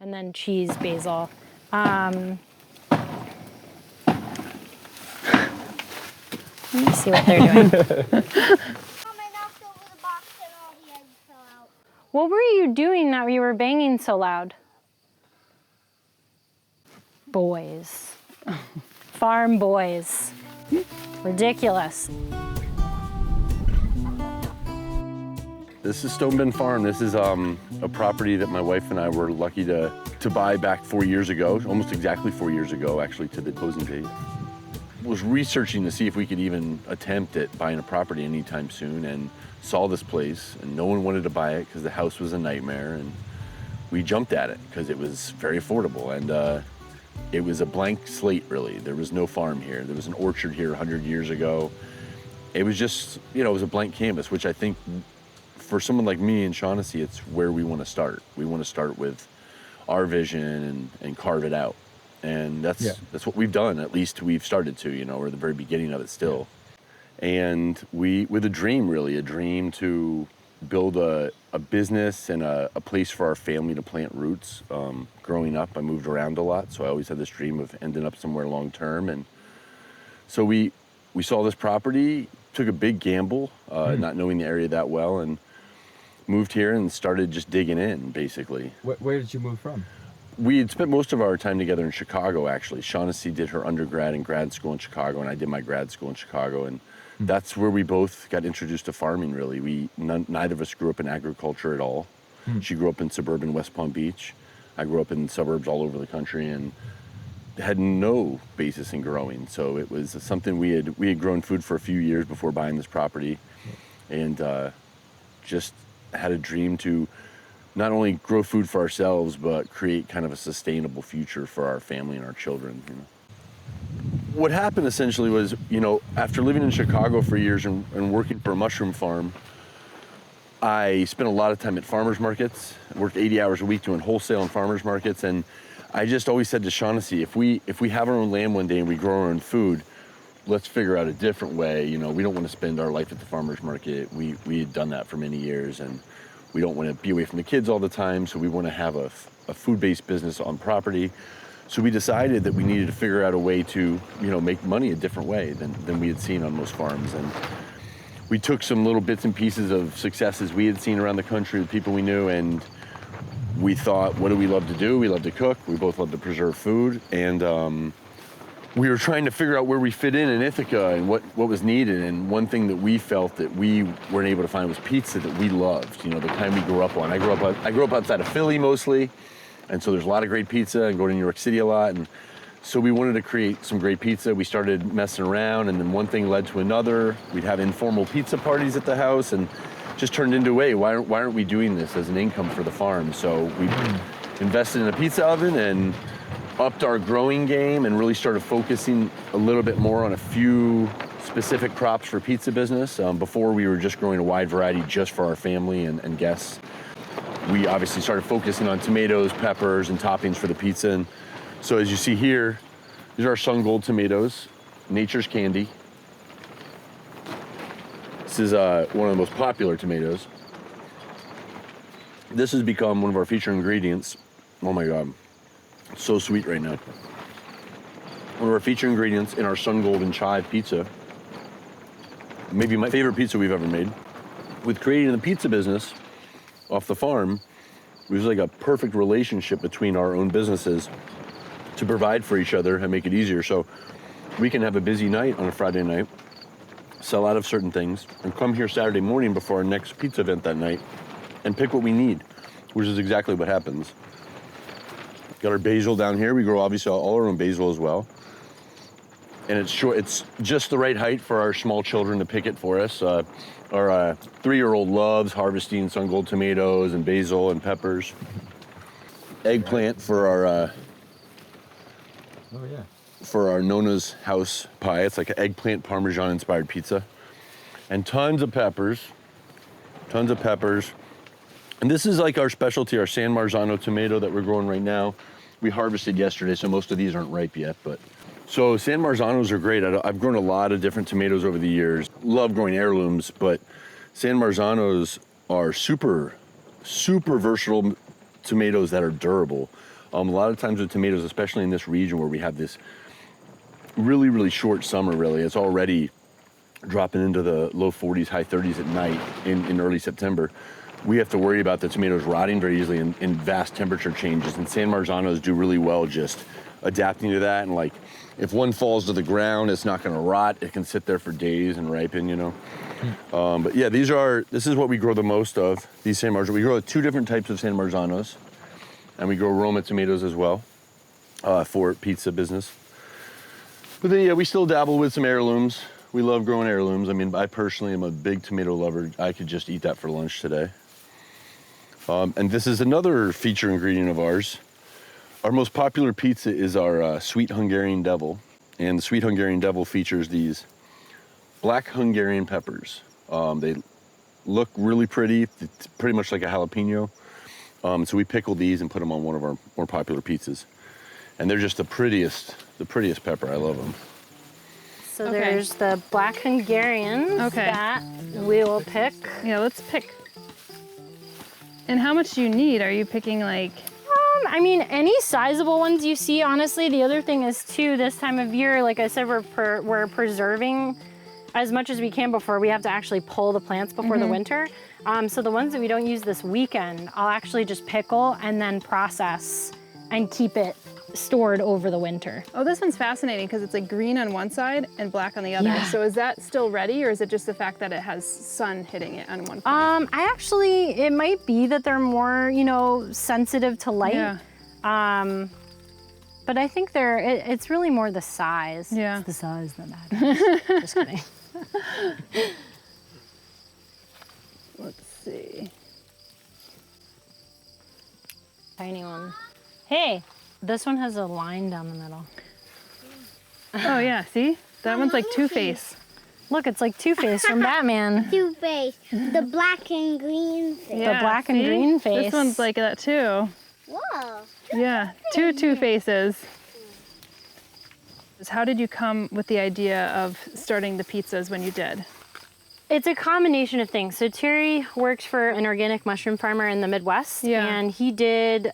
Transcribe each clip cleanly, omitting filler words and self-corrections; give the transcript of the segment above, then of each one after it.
and then cheese, basil. Let me see what they're doing. What were you doing that you were banging so loud? Boys. Farm boys. Ridiculous. This is Stone Bin Farm. This is a property that my wife and I were lucky to buy back 4 years ago, almost exactly 4 years ago, actually, to the closing date. Was researching to see if we could even attempt at buying a property anytime soon, and saw this place, and no one wanted to buy it because the house was a nightmare, and we jumped at it because it was very affordable, and it was a blank slate, really. There was no farm here. There was an orchard here 100 years ago. It was just, you know, it was a blank canvas, which I think for someone like me in Shaughnessy, it's where we want to start. We want to start with our vision and carve it out. And that's what we've done. At least we've started to, you know, we're at the very beginning of it still. And with a dream, really, a dream to build a business and a place for our family to plant roots. Growing up, I moved around a lot, so I always had this dream of ending up somewhere long term. And so we saw this property, took a big gamble, not knowing the area that well, and moved here and started just digging in, basically. Where did you move from? We had spent most of our time together in Chicago, actually. Shaughnessy did her undergrad and grad school in Chicago, and I did my grad school in Chicago. And that's where we both got introduced to farming, really. Neither of us grew up in agriculture at all. She grew up in suburban West Palm Beach. I grew up in suburbs all over the country and had no basis in growing. So it was something we had grown food for a few years before buying this property, and just had a dream to not only grow food for ourselves, but create kind of a sustainable future for our family and our children. You know. What happened essentially was, you know, after living in Chicago for years and working for a mushroom farm, I spent a lot of time at farmers markets. I worked 80 hours a week doing wholesale and farmers markets, and I just always said to Shaughnessy, if we have our own land one day and we grow our own food, let's figure out a different way. You know, we don't want to spend our life at the farmers market. We had done that for many years, and we don't want to be away from the kids all the time, so we want to have a food-based business on property. So we decided that we needed to figure out a way to, you know, make money a different way than we had seen on most farms. And we took some little bits and pieces of successes we had seen around the country with people we knew, and we thought, what do we love to do? We love to cook. We both love to preserve food. And we were trying to figure out where we fit in Ithaca and what was needed. And one thing that we felt that we weren't able to find was pizza that we loved, you know, the kind we grew up on. I grew up outside of Philly mostly, and so there's a lot of great pizza, and go to New York City a lot. And so we wanted to create some great pizza. We started messing around, and then one thing led to another. We'd have informal pizza parties at the house, and just turned into, hey, why aren't we doing this as an income for the farm? So we invested in a pizza oven and upped our growing game and really started focusing a little bit more on a few specific crops for pizza business. Before, we were just growing a wide variety just for our family and guests. We obviously started focusing on tomatoes, peppers, and toppings for the pizza. And so as you see here, these are our Sun Gold tomatoes, nature's candy. This is one of the most popular tomatoes. This has become one of our featured ingredients. Oh my God. So sweet right now. One of our featured ingredients in our Sun Gold and chive pizza. Maybe my favorite pizza we've ever made. With creating the pizza business off the farm, it was like a perfect relationship between our own businesses to provide for each other and make it easier. So we can have a busy night on a Friday night, sell out of certain things, and come here Saturday morning before our next pizza event that night and pick what we need, which is exactly what happens. Got our basil down here. We grow obviously all our own basil as well. And it's short, it's just the right height for our small children to pick it for us. Our 3-year-old loves harvesting Sun Gold tomatoes and basil and peppers. Eggplant for our for our Nona's house pie. It's like an eggplant Parmesan inspired pizza. And tons of peppers. And this is like our specialty, our San Marzano tomato that we're growing right now. We harvested yesterday, so most of these aren't ripe yet, but. So San Marzanos are great. I've grown a lot of different tomatoes over the years. Love growing heirlooms, but San Marzanos are super, super versatile tomatoes that are durable. A lot of times with tomatoes, especially in this region where we have this really, really short summer, really, it's already dropping into the low 40s, high 30s at night in early September. We have to worry about the tomatoes rotting very easily in vast temperature changes. And San Marzanos do really well just adapting to that. And like, if one falls to the ground, it's not gonna rot. It can sit there for days and ripen, you know. But yeah, this is what we grow the most of, these San Marzanos. We grow 2 different types of San Marzanos, and we grow Roma tomatoes as well for pizza business. But then, yeah, we still dabble with some heirlooms. We love growing heirlooms. I mean, I personally am a big tomato lover. I could just eat that for lunch today. And this is another feature ingredient of ours. Our most popular pizza is our Sweet Hungarian Devil. And the Sweet Hungarian Devil features these black Hungarian peppers. They look really pretty. It's pretty much like a jalapeno. So we pickle these and put them on one of our more popular pizzas. And they're just the prettiest pepper. I love them. So there's the black Hungarians that we will pick. Yeah, let's pick. And how much do you need? Are you picking like? I mean, any sizable ones you see, honestly. The other thing is too, this time of year, like I said, we're preserving as much as we can before we have to actually pull the plants before the winter. So the ones that we don't use this weekend, I'll actually just pickle and then process and keep it stored over the winter. Oh, this one's fascinating because it's like green on one side and black on the other. Yeah. So is that still ready, or is it just the fact that it has sun hitting it on one point? It might be that they're more, you know, sensitive to light. Yeah. But I think it's really more the size. Yeah. It's the size that matters. Just kidding. Let's see. Tiny one. Hey, this one has a line down the middle. Oh yeah, see? That one's like Two-Face. Look, it's like Two-Face from Batman. Two-Face, the black and green face. Yeah, The black and see? green face. This one's like that too. Whoa. Yeah, two faces. How did you come with the idea of starting the pizzas when you did? It's a combination of things. So Terry works for an organic mushroom farmer in the Midwest, and he did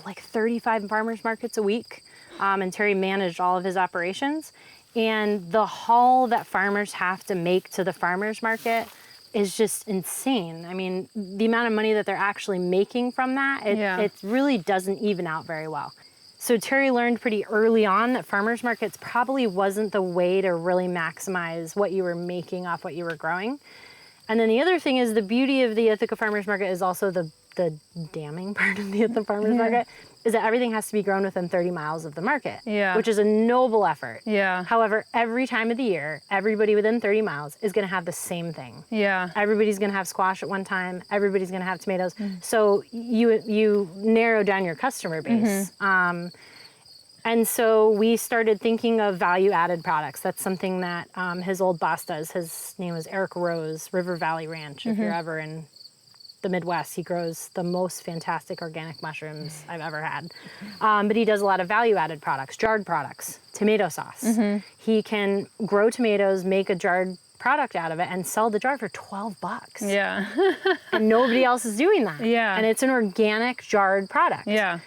like 35 farmers markets a week. And Terry managed all of his operations. And the haul that farmers have to make to the farmers market is just insane. I mean, the amount of money that they're actually making from that, it really doesn't even out very well. So Terry learned pretty early on that farmers markets probably wasn't the way to really maximize what you were making off what you were growing. And then the other thing is the beauty of the Ithaca Farmers Market is also the damning part of the Ithaca Farmers Market is that everything has to be grown within 30 miles of the market, which is a noble effort. Yeah. However, every time of the year, everybody within 30 miles is gonna have the same thing. Yeah. Everybody's gonna have squash at one time, everybody's gonna have tomatoes. So you narrow down your customer base. And so we started thinking of value-added products. That's something that his old boss does. His name was Eric Rose, River Valley Ranch. If you're ever in the Midwest, he grows the most fantastic organic mushrooms I've ever had. But he does a lot of value-added products, jarred products, tomato sauce. He can grow tomatoes, make a jarred product out of it, and sell the jar for $12. Yeah. And nobody else is doing that. Yeah. And it's an organic jarred product. Yeah.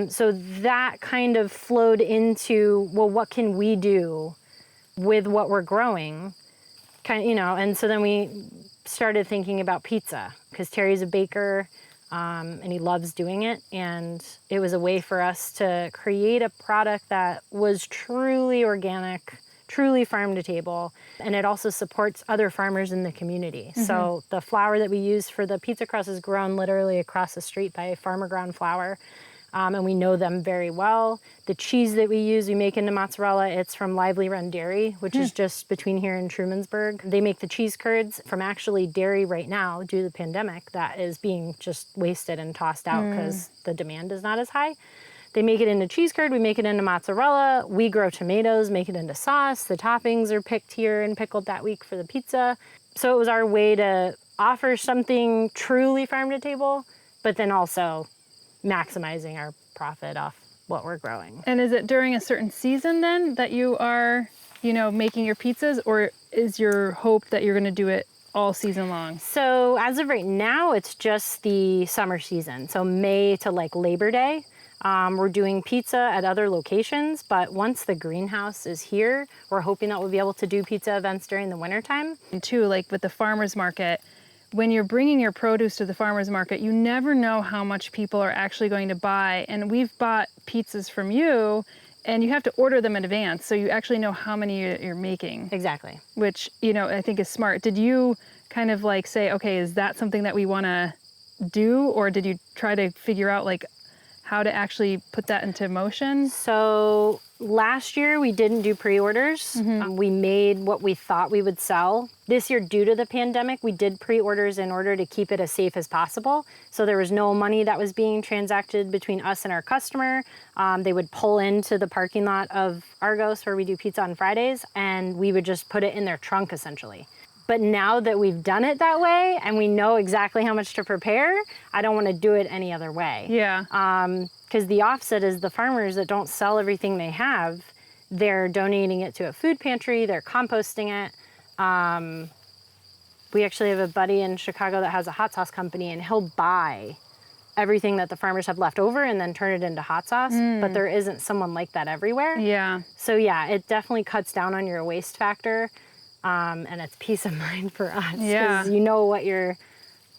So that kind of flowed into, well, what can we do with what we're growing? And so then we started thinking about pizza, because Terry's a baker and he loves doing it. And it was a way for us to create a product that was truly organic, truly farm to table. And it also supports other farmers in the community. So the flour that we use for the pizza crust is grown literally across the street by Farmer Ground Flour. And we know them very well. The cheese that we use, we make into mozzarella. It's from Lively Run Dairy, which is just between here and Trumansburg. They make the cheese curds from actually dairy right now due to the pandemic that is being just wasted and tossed out because the demand is not as high. They make it into cheese curd, we make it into mozzarella. We grow tomatoes, make it into sauce. The toppings are picked here and pickled that week for the pizza. So it was our way to offer something truly farm to table, but then also maximizing our profit off what we're growing. And is it during a certain season then that you are, making your pizzas, or is your hope that you're going to do it all season long? So as of right now, it's just the summer season. So May to like Labor Day. We're doing pizza at other locations, but once the greenhouse is here, we're hoping that we'll be able to do pizza events during the wintertime. And too, like with the farmer's market, when you're bringing your produce to the farmer's market, you never know how much people are actually going to buy. And we've bought pizzas from you, and you have to order them in advance, so you actually know how many you're making. Exactly. Which, you know, I think is smart. Did you kind of like say, okay, is that something that we want to do, or did you try to figure out like how to actually put that into motion? So last year we didn't do pre-orders. We made what we thought we would sell. This year, due to the pandemic, we did pre-orders in order to keep it as safe as possible. So there was no money that was being transacted between us and our customer. They would pull into the parking lot of Argos where we do pizza on Fridays, and we would just put it in their trunk essentially. But now that we've done it that way and we know exactly how much to prepare, I don't want to do it any other way. Yeah. Because the offset is the farmers that don't sell everything they have, they're donating it to a food pantry, they're composting it. We actually have a buddy in Chicago that has a hot sauce company, and he'll buy everything that the farmers have left over and then turn it into hot sauce. But there isn't someone like that everywhere. Yeah. So yeah, it definitely cuts down on your waste factor. And it's peace of mind for us. Yeah. Because you know what you're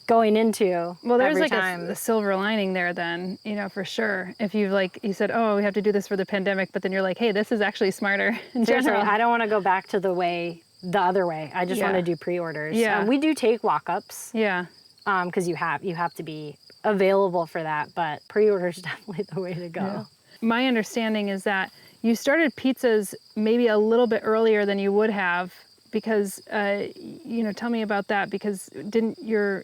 going into. Well, there's every like time. a silver lining there then, you know, for sure. If you like, you said, oh, we have to do this for the pandemic, but then you're like, hey, this is actually smarter in Seriously, general. I don't want to go back to the other way. I just want to do pre-orders. Yeah. We do take walk-ups. Yeah. Because you have to be available for that, but pre-order is definitely the way to go. Yeah. My understanding is that you started pizzas maybe a little bit earlier than you would have, because you know, tell me about that, because didn't your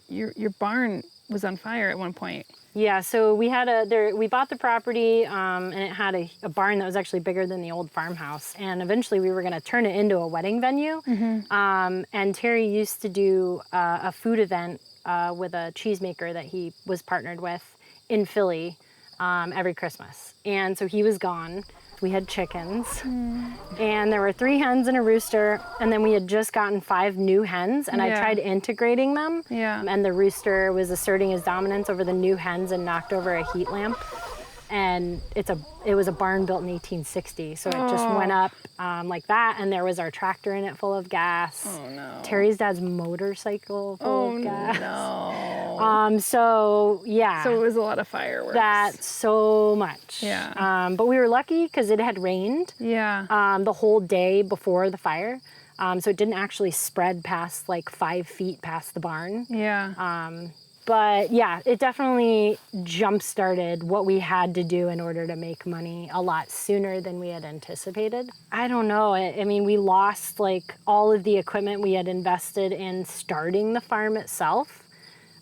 barn was on fire at one point? Yeah, so we bought the property, and it had a barn that was actually bigger than the old farmhouse, and eventually we were going to turn it into a wedding venue. And Terry used to do a food event with a cheesemaker that he was partnered with in Philly every Christmas, and so he was gone. We had chickens, and there were 3 hens and a rooster, and then we had just gotten 5 new hens, and I tried integrating them, and the rooster was asserting his dominance over the new hens and knocked over a heat lamp. And it was a barn built in 1860, so it just went up like that, and there was our tractor in it full of gas. Oh no. Terry's dad's motorcycle full of gas. No. So yeah. So it was a lot of fireworks. That's so much. Yeah. But we were lucky because it had rained the whole day before the fire. So it didn't actually spread past like 5 feet past the barn. Yeah. But yeah, it definitely jump-started what we had to do in order to make money a lot sooner than we had anticipated. I don't know. I mean, we lost like all of the equipment we had invested in starting the farm itself.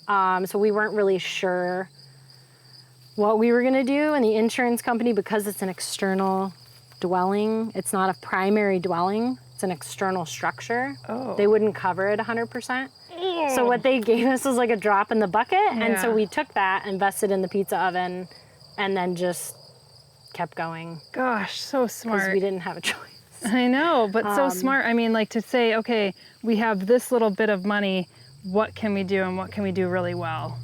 So we weren't really sure what we were going to do. And the insurance company, because it's an external dwelling, it's not a primary dwelling, it's an external structure. They wouldn't cover it 100%. So what they gave us was like a drop in the bucket. And so we took that, invested in the pizza oven, and then just kept going. Gosh, so smart. Because we didn't have a choice. I know, but so smart. I mean, like to say, okay, we have this little bit of money, what can we do and what can we do really well,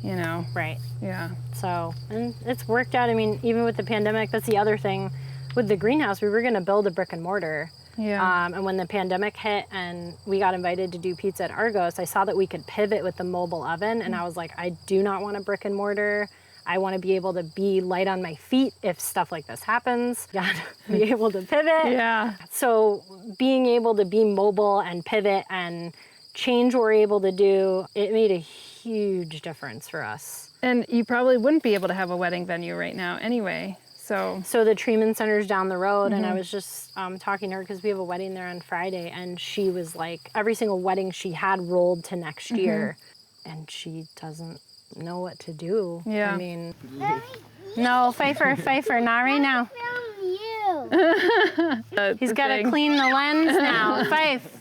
you know? Right. Yeah. So, and it's worked out. I mean, even with the pandemic, that's the other thing. With the greenhouse, we were going to build a brick and mortar. Yeah. And when the pandemic hit and we got invited to do pizza at Argos, I saw that we could pivot with the mobile oven. And I was like, I do not want a brick and mortar. I want to be able to be light on my feet if stuff like this happens. Got to be able to pivot. Yeah. So being able to be mobile and pivot and change what we're able to do, it made a huge difference for us. And you probably wouldn't be able to have a wedding venue right now anyway. So the treatment center's down the road, and I was just talking to her because we have a wedding there on Friday, and she was like, every single wedding she had rolled to next year, and she doesn't know what to do. Yeah. I mean, no, Pfeiffer, not right now. He's got to clean the lens now. Fife.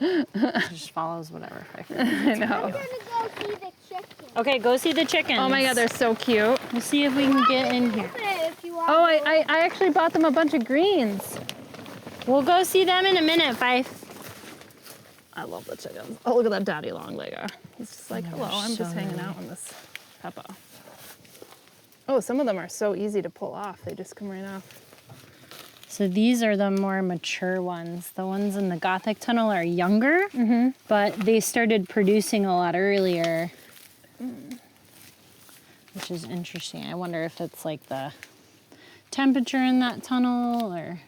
She just follows whatever Pfeiffer. I know. I'm gonna go see the chicken. Okay, go see the chickens. Oh my God, they're so cute. We'll see if we can get in here. If you want. Oh, I actually bought them a bunch of greens. We'll go see them in a minute, Fife. I love the chickens. Oh, look at that daddy long legger. He's just like, hello, I'm just so hanging many. out on this peppa. Oh, some of them are so easy to pull off. They just come right off. So these are the more mature ones. The ones in the Gothic tunnel are younger, but they started producing a lot earlier, which is interesting. I wonder if it's like the temperature in that tunnel or...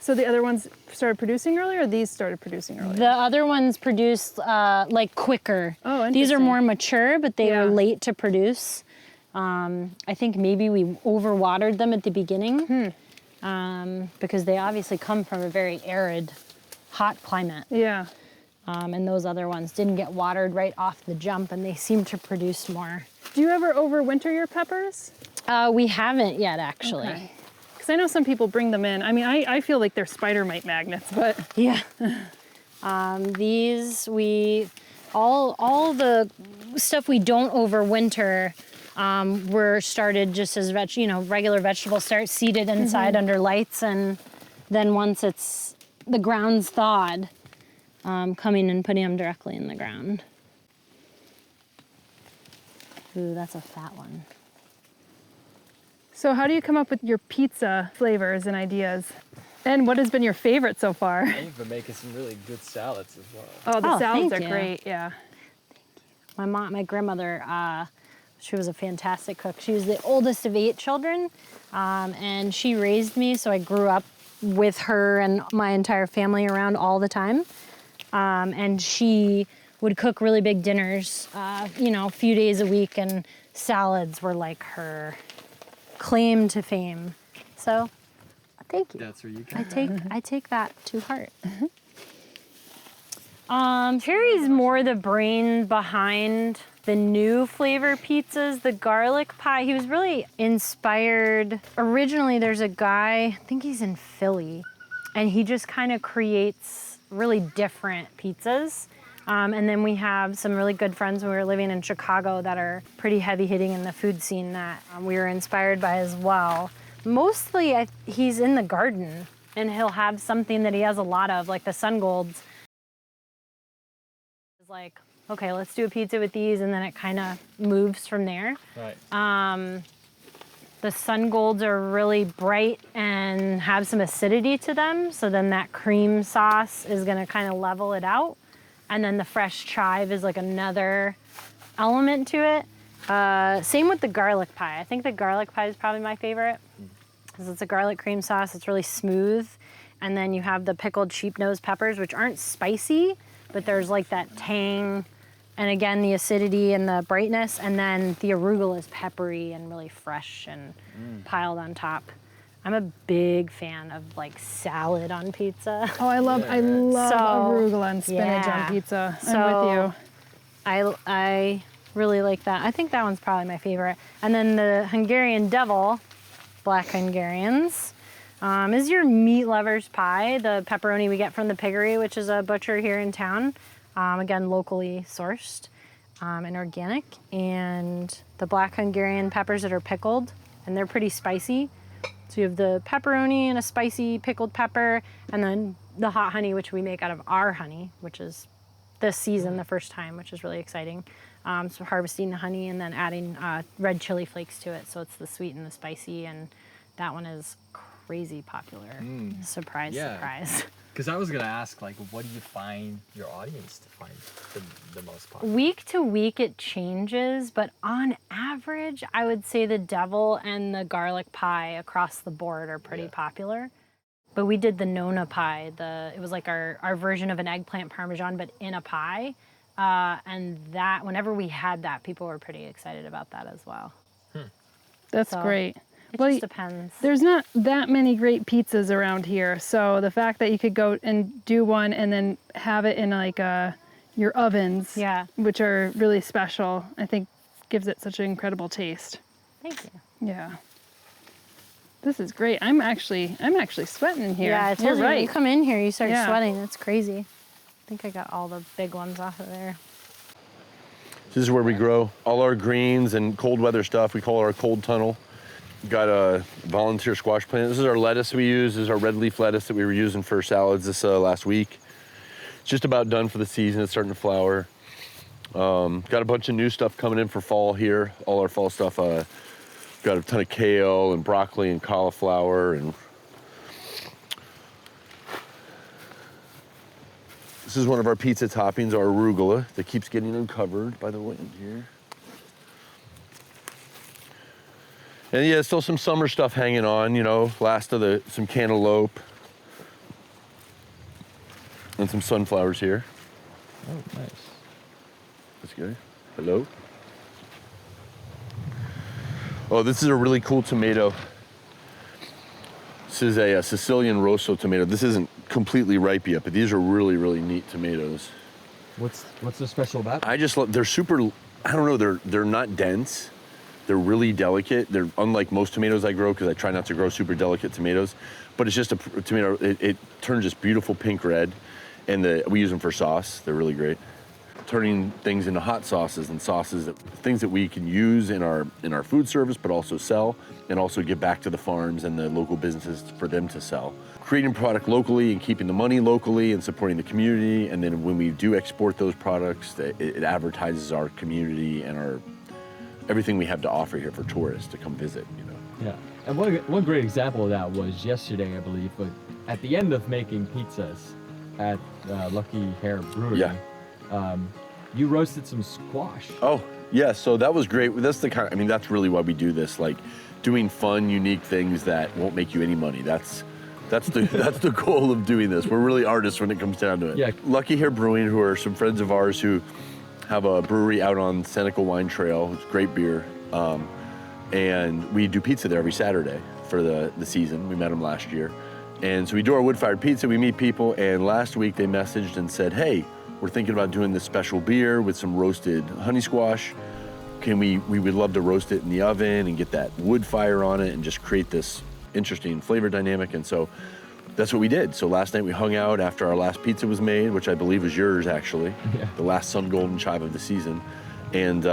So the other ones started producing earlier, or these started producing earlier? The other ones produced like quicker. Oh, These are interesting. more mature, but they Yeah. were late to produce. I think maybe we overwatered them at the beginning because they obviously come from a very arid, hot climate. Yeah. And those other ones didn't get watered right off the jump, and they seem to produce more. Do you ever overwinter your peppers? We haven't yet, actually. Because I know some people bring them in. I mean, I feel like they're spider mite magnets, but... Yeah. These, all the stuff we don't overwinter were started just as regular vegetables start seeded inside under lights, and then once the ground's thawed, coming and putting them directly in the ground. Ooh, that's a fat one. So how do you come up with your pizza flavors and ideas? And what has been your favorite so far? You've been making some really good salads as well. Oh, the salads thank are you. great, yeah. My grandmother, she was a fantastic cook. She was the oldest of 8 children, and she raised me, so I grew up with her and my entire family around all the time. And she would cook really big dinners, a few days a week, and salads were like her claim to fame. So, thank you. That's where you I take that to heart. Terry's more the brain behind the new flavor pizzas, the garlic pie. He was really inspired. Originally, there's a guy, I think he's in Philly, and he just kind of creates really different pizzas. And then we have some really good friends when we were living in Chicago that are pretty heavy hitting in the food scene that we were inspired by as well. Mostly he's in the garden, and he'll have something that he has a lot of, like the Sun Golds. It's like, okay, let's do a pizza with these, and then it kind of moves from there. Right. The Sun Golds are really bright and have some acidity to them, so then that cream sauce is gonna kind of level it out. And then the fresh chive is like another element to it. Same with the garlic pie. I think the garlic pie is probably my favorite because it's a garlic cream sauce. It's really smooth. And then you have the pickled sheep nose peppers, which aren't spicy, but there's like that tang. And again, the acidity and the brightness. And then the arugula is peppery and really fresh and piled on top. I'm a big fan of like salad on pizza. Oh, I love arugula and spinach on pizza. I'm with you. I really like that. I think that one's probably my favorite. And then the Hungarian Devil, Black Hungarians, is your meat lover's pie, the pepperoni we get from the Piggery, which is a butcher here in town. Again, locally sourced and organic. And the Black Hungarian peppers that are pickled, and they're pretty spicy. So you have the pepperoni and a spicy pickled pepper, and then the hot honey, which we make out of our honey, which is this season, the first time, which is really exciting. So harvesting the honey and then adding red chili flakes to it. So it's the sweet and the spicy, and that one is crazy popular. Surprise, surprise. Because I was going to ask, like, what do you find your audience to find the most popular? Week to week it changes, but on average, I would say the devil and the garlic pie across the board are pretty popular. But we did the Nona pie. It was like our version of an eggplant parmesan, but in a pie. And that, whenever we had that, people were pretty excited about that as well. That's great. It just depends. There's not that many great pizzas around here, so the fact that you could go and do one and then have it in like your ovens, which are really special, I think gives it such an incredible taste. Thank you. Yeah. This is great. I'm actually sweating in here. Yeah, I told you, right. when you come in here, you start sweating. That's crazy. I think I got all the big ones off of there. This is where we grow all our greens and cold weather stuff. We call it our cold tunnel. Got a volunteer squash plant. This is our lettuce we use. This is our red leaf lettuce that we were using for salads this last week. It's just about done for the season. It's starting to flower. Got a bunch of new stuff coming in for fall here. All our fall stuff. got a ton of kale and broccoli and cauliflower, and this is one of our pizza toppings, our arugula, that keeps getting uncovered by the wind here. And yeah, still some summer stuff hanging on, you know, last of some cantaloupe and some sunflowers here. Oh, nice. That's good. Hello. Oh, this is a really cool tomato. This is a Sicilian rosso tomato. This isn't completely ripe yet, but these are really, really neat tomatoes. What's so special about them? I just love, they're super, I don't know, they're not dense. They're really delicate. They're unlike most tomatoes I grow because I try not to grow super delicate tomatoes, but it's just a tomato, it turns this beautiful pink red, and we use them for sauce. They're really great. Turning things into hot sauces and sauces, things that we can use in our food service, but also sell, and also give back to the farms and the local businesses for them to sell. Creating product locally and keeping the money locally and supporting the community, and then when we do export those products, it advertises our community and everything we have to offer here for tourists to come visit, you know. Yeah, and one great example of that was yesterday, I believe, but at the end of making pizzas at Lucky Hare Brewery, Yeah. You roasted some squash. Oh, yeah, so that was great. That's that's really why we do this, like doing fun, unique things that won't make you any money. That's the goal of doing this. We're really artists when it comes down to it. Yeah. Lucky Hare Brewing, who are some friends of ours who have a brewery out on Seneca Wine Trail. It's great beer. And we do pizza there every Saturday for the season. We met them last year. And so we do our wood-fired pizza, we meet people, and last week they messaged and said, hey, we're thinking about doing this special beer with some roasted honey squash. We would love to roast it in the oven and get that wood fire on it and just create this interesting flavor dynamic. And so that's what we did. So last night we hung out after our last pizza was made, which I believe was yours actually, the last sun golden chive of the season. And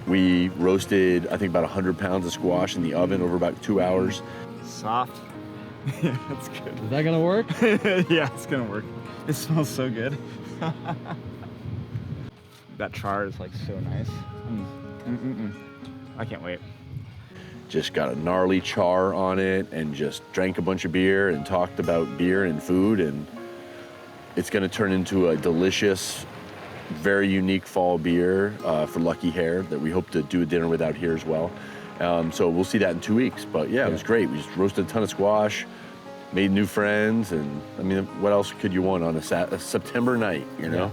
we roasted, I think, about 100 pounds of squash in the oven over about 2 hours. Soft. Yeah, that's good. Is that gonna work? Yeah, it's gonna work. It smells so good. That char is like so nice. I can't wait. Just got a gnarly char on it and just drank a bunch of beer and talked about beer and food, and it's gonna turn into a delicious, very unique fall beer for Lucky Hare that we hope to do a dinner with out here as well. So we'll see that in 2 weeks, but yeah, it was great. We just roasted a ton of squash, made new friends, and I mean, what else could you want on a September night, you know?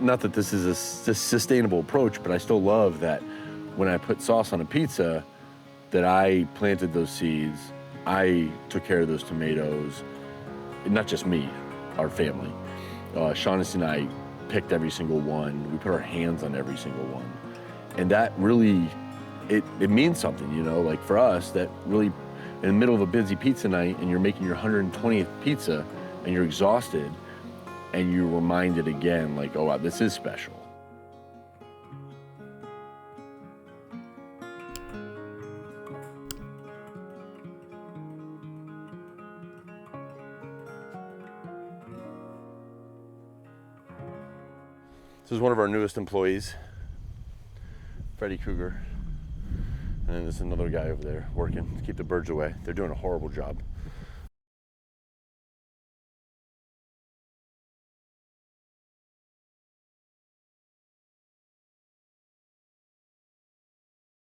Not that this is a sustainable approach, but I still love that when I put sauce on a pizza, that I planted those seeds, I took care of those tomatoes, not just me, our family. Shaughnessy and I picked every single one. We put our hands on every single one. And that really, it means something, you know, like for us, that really, in the middle of a busy pizza night and you're making your 120th pizza and you're exhausted and you're reminded again, like, oh, wow, this is special. This is one of our newest employees, Freddie Cougar. And then there's another guy over there working to keep the birds away. They're doing a horrible job.